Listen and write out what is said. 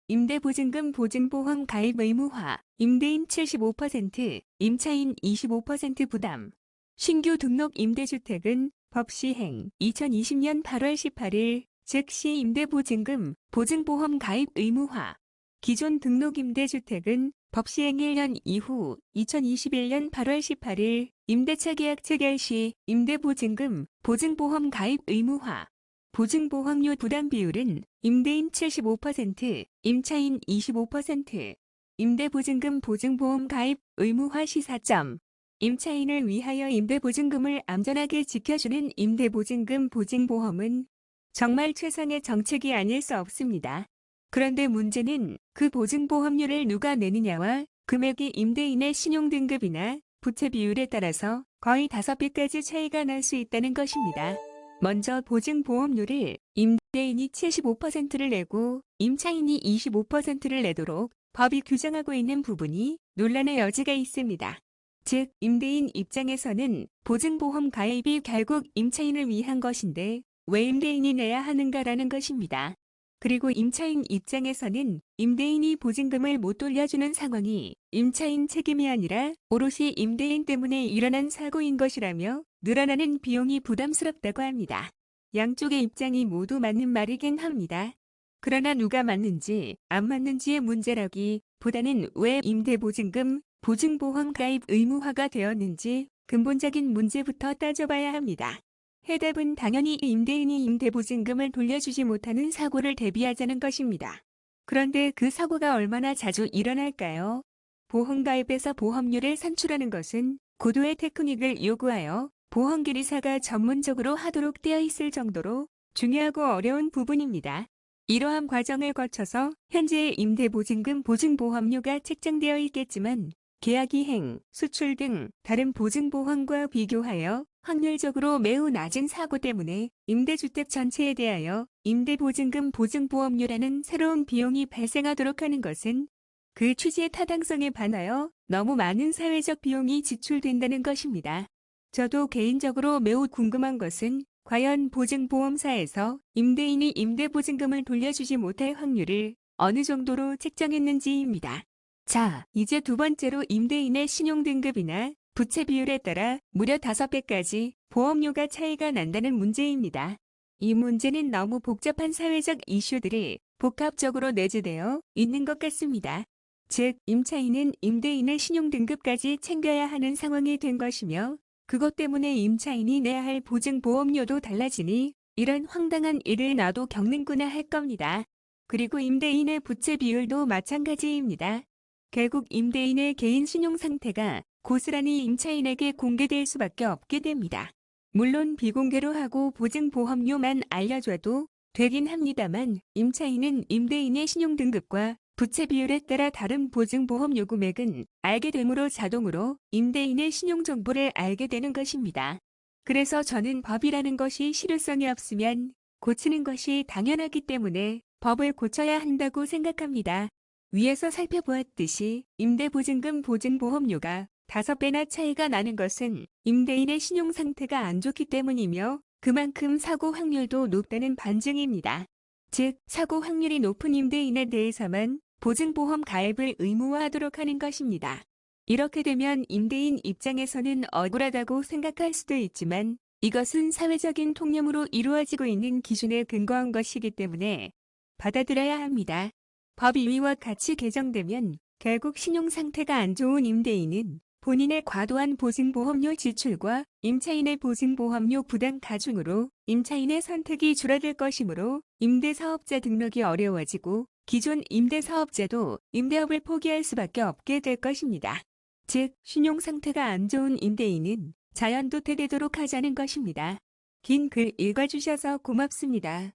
임대보증금 보증보험 가입 의무화, 임대인 75%, 임차인 25% 부담. 신규 등록 임대주택은 법 시행 2020년 8월 18일 즉시 임대보증금, 보증보험 가입 의무화. 기존 등록 임대주택은 법 시행 1년 이후 2021년 8월 18일 임대차 계약 체결 시 임대보증금, 보증보험 가입 의무화. 보증보험료 부담 비율은 임대인 75%, 임차인 25%. 임대보증금 보증보험 가입 의무화 시사점. 임차인을 위하여 임대보증금을 안전하게 지켜주는 임대보증금 보증보험은 정말 최상의 정책이 아닐 수 없습니다. 그런데 문제는 그 보증보험료를 누가 내느냐와 금액이 임대인의 신용등급이나 부채 비율에 따라서 거의 5배까지 차이가 날 수 있다는 것입니다. 먼저 보증보험료를 임대인이 75%를 내고 임차인이 25%를 내도록 법이 규정하고 있는 부분이 논란의 여지가 있습니다. 즉, 임대인 입장에서는 보증보험 가입이 결국 임차인을 위한 것인데 왜 임대인이 내야 하는가라는 것입니다. 그리고 임차인 입장에서는 임대인이 보증금을 못 돌려주는 상황이 임차인 책임이 아니라 오롯이 임대인 때문에 일어난 사고인 것이라며 늘어나는 비용이 부담스럽다고 합니다. 양쪽의 입장이 모두 맞는 말이긴 합니다. 그러나 누가 맞는지 안 맞는지의 문제라기보다는 왜 임대보증금, 보증보험 가입 의무화가 되었는지 근본적인 문제부터 따져봐야 합니다. 해답은 당연히 임대인이 임대보증금을 돌려주지 못하는 사고를 대비하자는 것입니다. 그런데 그 사고가 얼마나 자주 일어날까요? 보험가입에서 보험료를 산출하는 것은 고도의 테크닉을 요구하여 보험계리사가 전문적으로 하도록 되어 있을 정도로 중요하고 어려운 부분입니다. 이러한 과정을 거쳐서 현재의 임대보증금 보증보험료가 책정되어 있겠지만 계약이행, 수출 등 다른 보증보험과 비교하여 확률적으로 매우 낮은 사고 때문에 임대주택 전체에 대하여 임대보증금 보증보험료라는 새로운 비용이 발생하도록 하는 것은 그 취지의 타당성에 반하여 너무 많은 사회적 비용이 지출된다는 것입니다. 저도 개인적으로 매우 궁금한 것은 과연 보증보험사에서 임대인이 임대보증금을 돌려주지 못할 확률을 어느 정도로 책정했는지입니다. 자, 이제 두 번째로 임대인의 신용등급이나 부채 비율에 따라 무려 5배까지 보험료가 차이가 난다는 문제입니다. 이 문제는 너무 복잡한 사회적 이슈들이 복합적으로 내재되어 있는 것 같습니다. 즉, 임차인은 임대인의 신용등급까지 챙겨야 하는 상황이 된 것이며 그것 때문에 임차인이 내야 할 보증보험료도 달라지니 이런 황당한 일을 나도 겪는구나 할 겁니다. 그리고 임대인의 부채 비율도 마찬가지입니다. 결국 임대인의 개인 신용 상태가 고스란히 임차인에게 공개될 수밖에 없게 됩니다. 물론 비공개로 하고 보증보험료만 알려줘도 되긴 합니다만 임차인은 임대인의 신용등급과 부채 비율에 따라 다른 보증보험료 금액은 알게 되므로 자동으로 임대인의 신용정보를 알게 되는 것입니다. 그래서 저는 법이라는 것이 실효성이 없으면 고치는 것이 당연하기 때문에 법을 고쳐야 한다고 생각합니다. 위에서 살펴보았듯이 임대보증금 보증보험료가 5배나 차이가 나는 것은 임대인의 신용 상태가 안 좋기 때문이며 그만큼 사고 확률도 높다는 반증입니다. 즉, 사고 확률이 높은 임대인에 대해서만 보증보험 가입을 의무화하도록 하는 것입니다. 이렇게 되면 임대인 입장에서는 억울하다고 생각할 수도 있지만 이것은 사회적인 통념으로 이루어지고 있는 기준에 근거한 것이기 때문에 받아들여야 합니다. 법이 위와 같이 개정되면 결국 신용 상태가 안 좋은 임대인은 본인의 과도한 보증보험료 지출과 임차인의 보증보험료 부담 가중으로 임차인의 선택이 줄어들 것이므로 임대사업자 등록이 어려워지고 기존 임대사업자도 임대업을 포기할 수밖에 없게 될 것입니다. 즉, 신용 상태가 안 좋은 임대인은 자연도태되도록 하자는 것입니다. 긴 글 읽어주셔서 고맙습니다.